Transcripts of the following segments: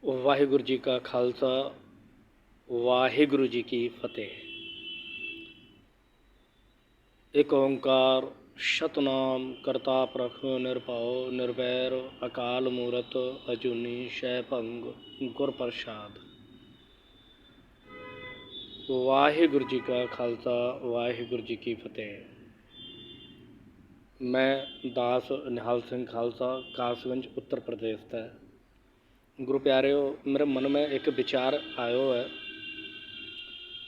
वाहिगुरु जी का खालसा, वाहिगुरु जी की फतेह। एक ओंकार सतनाम करता प्रख निरभउ निर्वैर अकाल मूरत अजूनी शैभंग गुर प्रसाद। वाहिगुरु जी का खालसा, वाहिगुरु जी की फतेह। मैं दास निहाल सिंह खालसा कासगंज उत्तर प्रदेश से। गुरु प्यारियो, मेरे मन में एक विचार आयो है,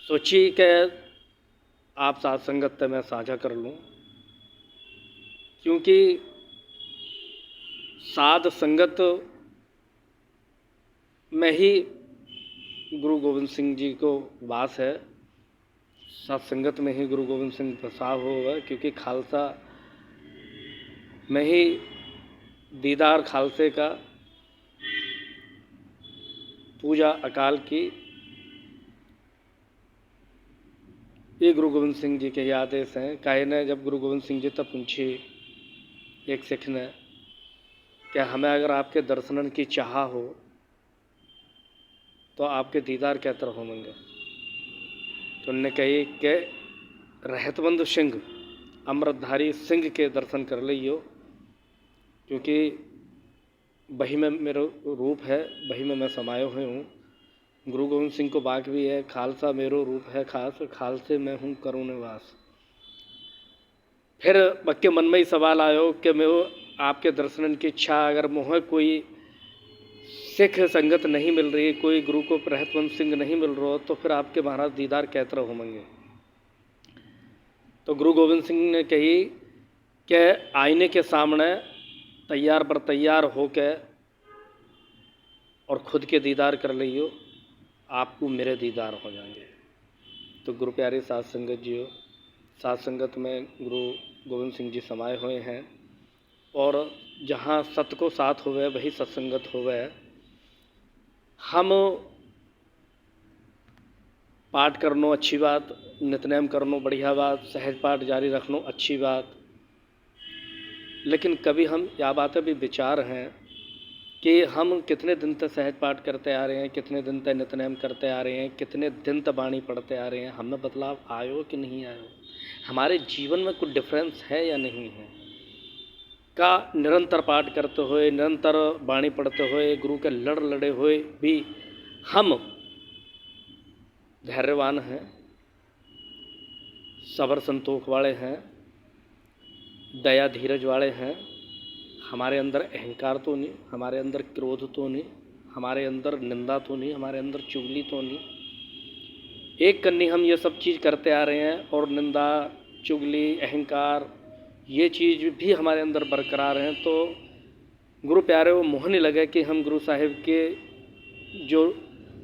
सोची कि आप साथ संगत से मैं साझा कर लूँ, क्योंकि साध संगत में ही गुरु गोविंद सिंह जी को वास है। साध संगत में ही गुरु गोविंद सिंह प्रसाद हुआ है, क्योंकि खालसा में ही दीदार खालसे का, पूजा अकाल की, ये गुरु गोविंद सिंह जी के ही आदेश हैं। काहे ने जब गुरु गोविंद सिंह जी तक पूछी एक सिख ने कि हमें अगर आपके दर्शनन की चाह हो तो आपके दीदार क्या तरह होंगे, तो उनने कही कि रहतबंद सिंह अमृतधारी सिंह के दर्शन कर लियो, क्योंकि वही में मेरा रूप है, वही में मैं समाये हुए हूँ। गुरु गोविंद सिंह को बाक भी है, खालसा मेरो रूप है खास, खालसे मैं हूँ करूँ निवास। फिर बक्के मन में ही सवाल आयो कि मैं आपके दर्शन की इच्छा, अगर मुँह कोई सिख संगत नहीं मिल रही, कोई गुरु को रहतवंत सिंह नहीं मिल रहा, तो फिर आपके महाराज दीदार कै तरह होंगे। तो गुरु गोविंद सिंह ने कही कि आईने के सामने तैयार पर तैयार होके और खुद के दीदार कर लियो, आपको मेरे दीदार हो जाएंगे। तो गुरु प्यारे साध संगत जियो, साध संगत में गुरु गोविंद सिंह जी समाये हुए हैं, और जहाँ सत को साथ होवे वही सत्संगत होवे। हम पाठ करनो अच्छी बात, नितनेम करनो बढ़िया बात, सहज पाठ जारी रखनो अच्छी बात, लेकिन कभी हम या बातें भी विचार हैं कि हम कितने दिन तक सहज पाठ करते आ रहे हैं, कितने दिन तक नितनेम करते आ रहे हैं, कितने दिन तक बाणी पढ़ते आ रहे हैं, हमें बदलाव आयो कि नहीं आयो, हमारे जीवन में कुछ डिफरेंस है या नहीं है। का निरंतर पाठ करते हुए, निरंतर बाणी पढ़ते हुए, गुरु के लड़े हुए भी हम धैर्यवान हैं, सबर संतोष वाले हैं, दया धीरज वाले हैं। हमारे अंदर अहंकार तो नहीं, हमारे अंदर क्रोध तो नहीं, हमारे अंदर निंदा तो नहीं, हमारे अंदर चुगली तो नहीं। एक कन्नी हम ये सब चीज़ करते आ रहे हैं, और निंदा चुगली अहंकार ये चीज़ भी हमारे अंदर बरकरार हैं। तो गुरु प्यारे वो मोह नहीं लगे कि हम गुरु साहिब के जो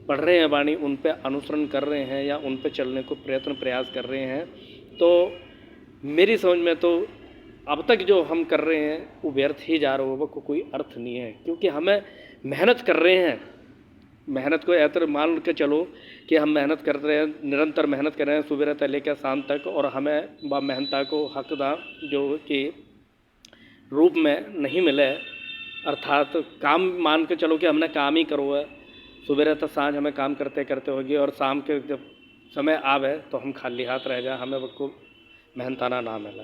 पढ़ रहे हैं वाणी उन पे अनुसरण कर रहे हैं या उन पे चलने को प्रयास कर रहे हैं। तो मेरी समझ में तो अब तक जो हम कर रहे हैं वो व्यर्थ ही जा रहा होगा, कोई अर्थ नहीं है, क्योंकि हमें मेहनत कर रहे हैं। मेहनत को ऐतर मान के चलो कि हम मेहनत कर रहे हैं, निरंतर मेहनत कर रहे हैं सुबह से लेकर शाम तक, और हमें व मेहनता को हकदार जो कि रूप में नहीं मिले, अर्थात काम मान के चलो कि हमने काम ही करो है, सुबह तक सांझ हमें काम करते करते होगी, और शाम के जब समय आवे तो हम खाली हाथ रह जाए, हमें वो मेहनताना ना मिला,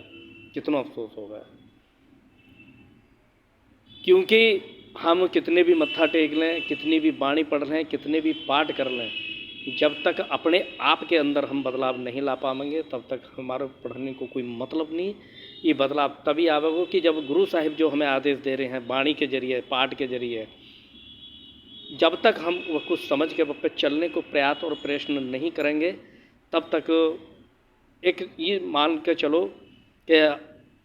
कितना अफसोस होगा। क्योंकि हम कितने भी मत्था टेक लें, कितनी भी बाणी पढ़ लें, कितने भी पाठ कर लें, जब तक अपने आप के अंदर हम बदलाव नहीं ला पाएंगे तब तक हमारे पढ़ने को कोई मतलब नहीं। ये बदलाव तभी आवेगा कि जब गुरु साहिब जो हमें आदेश दे रहे हैं बाणी के जरिए, पाठ के जरिए, जब तक हम वह कुछ समझ के वह चलने को प्रयास और प्रश्न नहीं करेंगे, तब तक एक ये मान के चलो कि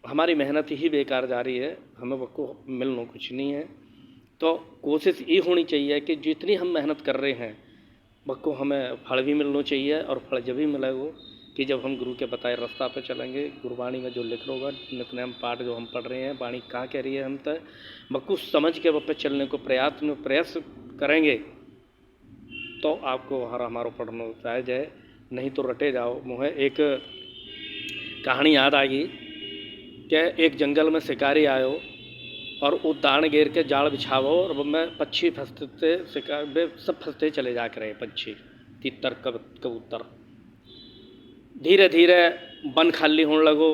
हमारी मेहनत ही बेकार जा रही है, हमें वह मिलना कुछ नहीं है। तो कोशिश ये होनी चाहिए कि जितनी हम मेहनत कर रहे हैं वह हमें फल भी मिलना चाहिए, और फल जब भी मिलेगा कि जब हम गुरु के बताए रास्ता पे चलेंगे। गुरबाणी में जो लिख होगा, नितनेम पाठ जो हम पढ़ रहे हैं, बाणी कहाँ कह रही है, हम तक वह कुछ समझ के वह पे चलने को प्रयास करेंगे तो आपको हमारो पढ़ना सहज है, नहीं तो रटे जाओ। मुझे एक कहानी याद आ गई कि एक जंगल में शिकारी आयो, और वो दान घेर के जाल बिछावो और मैं पक्षी फंसते शिकार में सब फंसते चले जा कर रहे पक्षी तितर कबूतर। धीरे धीरे वन खाली होने लगो।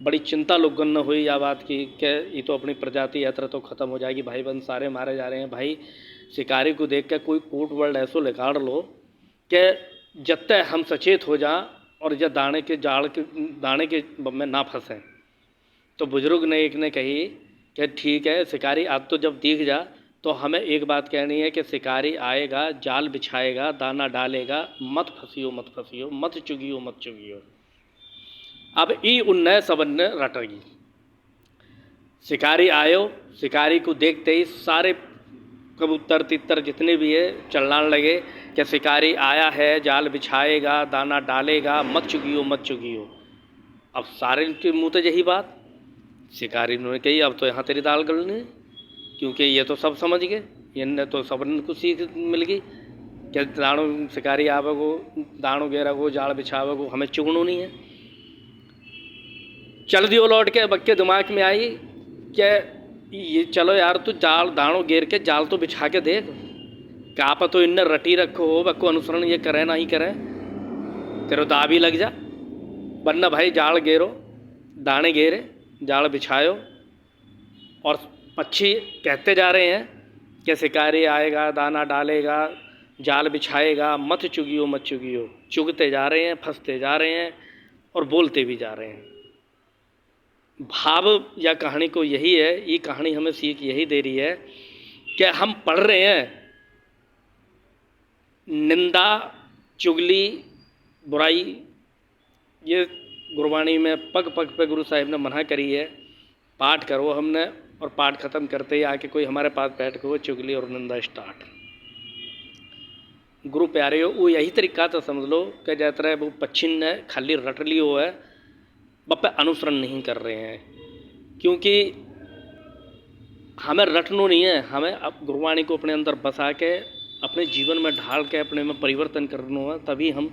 बड़ी चिंता लोगों ने हुई या बात की कि ये तो अपनी प्रजाति यात्रा तो ख़त्म हो जाएगी, भाई बंद सारे मारे जा रहे हैं। भाई शिकारी को देख के कोई कूट वर्ड ऐसो निकाल लो कि जब तक हम सचेत हो जाएं और जब दाने के जाल के दाने के में ना फंसें। तो बुजुर्ग ने एक ने कही कि ठीक है शिकारी आज तो जब दिख जा तो हमें एक बात कहनी है कि शिकारी आएगा, जाल बिछाएगा, दाना डालेगा, मत फंसियो मत फंसियो, मत चुगियो मत चुगियो। अब ई उन्नय सबन ने रटगी। शिकारी आयो, शिकारी को देखते ही सारे कबूतर तितर जितने भी है चलने लगे कि शिकारी आया है, जाल बिछाएगा, दाना डालेगा, मत चुगियो मत चुगियो। अब सारे के मुँह तो यही बात। शिकारी ने कही अब तो यहाँ तेरी दाल गलनी है, क्योंकि ये तो सब समझ गए, इनने तो सबन को सीख मिल गई कि दाणो शिकारी आवेगो, दाणो घेरेगो, जाल बिछावेगो, हमें चुगनो नहीं है। चल दियो लौट के। बक्के दिमाग में आई कि ये चलो यार तू जाल दाणो घेर के जाल तो बिछा के देख, काप तो इनने रटी रखो हो, बक्को अनुसरण ये करे ना ही करे, तेरो दा भी लग जा। वरना भाई जाल घेरो, दाने घेरे, जाल बिछायो। और पक्षी कहते जा रहे हैं कि शिकारी आएगा, दाना डालेगा, जाल बिछाएगा, मत चुगियो मत चुगियो। चुगते जा रहे हैं, फंसते जा रहे हैं और बोलते भी जा रहे हैं। भाव या कहानी को यही है, ये कहानी हमें सीख यही दे रही है कि हम पढ़ रहे हैं निंदा, चुगली, बुराई, ये गुरबाणी में पग पग पे गुरु साहिब ने मना करी है। पाठ करो हमने और पाठ ख़त्म करते ही आके कोई हमारे पास बैठ के वो चुगली और निंदा स्टार्ट। गुरु प्यारे हो वो यही तरीका तो समझ लो कि जैसे वो पक्षी ने खाली रट लियो है, बप्पे अनुसरण नहीं कर रहे हैं। क्योंकि हमें रटनो नहीं है, हमें अब गुरबाणी को अपने अंदर बसा के अपने जीवन में ढाल के अपने में परिवर्तन करना है, तभी हम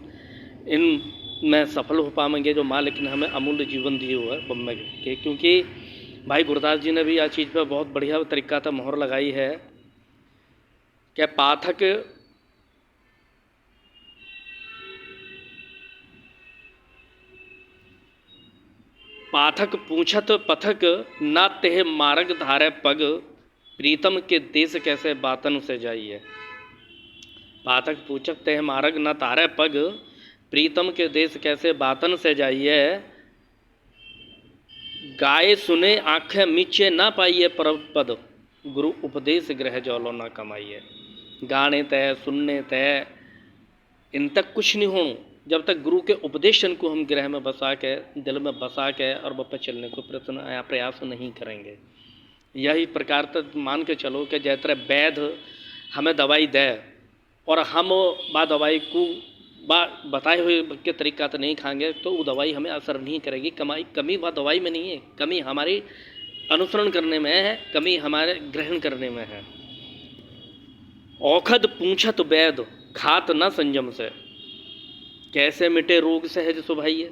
इन में सफल हो पाएंगे जो मालिक ने हमें अमूल्य जीवन दिए हुआ है बम्मे के। क्योंकि भाई गुरदास जी ने भी आ चीज़ पे बहुत बढ़िया तरीका था मोहर लगाई है कि पाठक पूछत पथक ना तेह मार्ग धारे पग, प्रीतम के देश कैसे बातन से जाइए। पाठक पूछत तेह मार्ग न तारे पग, प्रीतम के देश कैसे बातन से जाइए। गाए सुने आंखें मीचे ना पाइए परम पद, गुरु उपदेश ग्रह जौलो ना कमाइए। गाने तय सुनने तय इन तक कुछ नहीं हो जब तक गुरु के उपदेशन को हम ग्रह में बसा के, दिल में बसा के और वह पे चलने को प्रयास नहीं करेंगे। यही प्रकार तक मान के चलो कि जैसे वैद्य हमें दवाई दे और हम बा दवाई को बताए हुए के तरीका तो नहीं खाएंगे तो वो दवाई हमें असर नहीं करेगी। कमी वह दवाई में नहीं है, कमी हमारी अनुसरण करने में है, कमी हमारे ग्रहण करने में है। औखद पूछत वैद खात न संयम से, कैसे मिटे रोग सहज सुभाइए।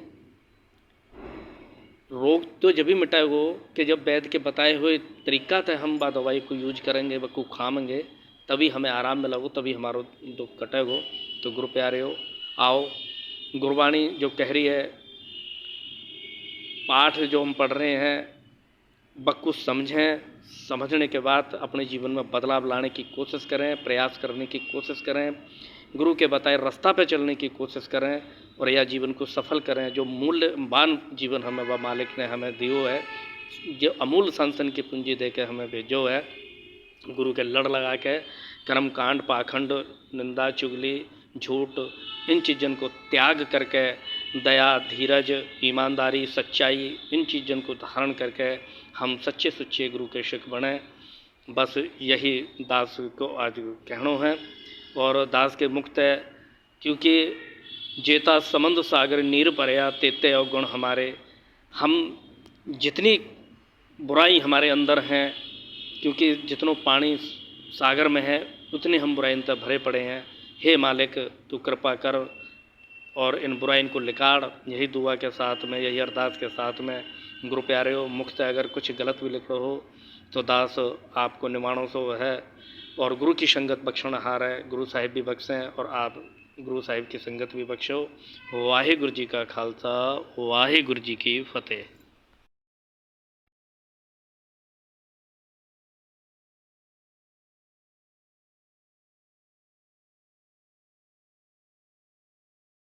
रोग तो जब भी मिटाएगो कि जब वैद्य के बताए हुए तरीका से हम बा दवाई को यूज करेंगे, वह को खाएंगे, तभी हमें आराम मिलेगो, तभी हमारो दुख कटेगो। तो गुरु प्यारे हो, आओ गुरबाणी जो कह रही है, पाठ जो हम पढ़ रहे हैं बक्कुछ समझें, समझने के बाद अपने जीवन में बदलाव लाने की कोशिश करें, प्रयास करने की कोशिश करें, गुरु के बताए रास्ता पे चलने की कोशिश करें और यह जीवन को सफल करें। जो मूल्यवान जीवन हमें वह मालिक ने हमें दियो है, जो अमूल्य संसन की पूंजी दे के हमें भेजो है, गुरु के लड़ लगा के कर्म कांड, पाखंड, निंदा, चुगली, झूठ, इन चीज़ों को त्याग करके दया, धीरज, ईमानदारी, सच्चाई, इन चीज़ों को धारण करके हम सच्चे सुच्चे गुरु के शिष्य बने। बस यही दास को आज कहना है। और दास के मुक्त है क्योंकि जेता समंद सागर नीर परया तेते अवगुण हमारे। हम जितनी बुराई हमारे अंदर हैं, क्योंकि जितनो पानी सागर में है उतने हम बुराई तक भरे पड़े हैं। हे मालिक तू कृपा कर और इन बुराइन को लिकाड़। यही दुआ के साथ में, यही अरदास के साथ में गुरु प्यारे हो, मुख्त अगर कुछ गलत भी लिखो हो तो दास आपको निमाणों सो है और गुरु की संगत बख्शण हार है। गुरु साहिब भी बख्शें और आप गुरु साहिब की संगत भी बख्शो। वाहे गुरु जी का खालसा, वाहे गुरु जी की फतेह।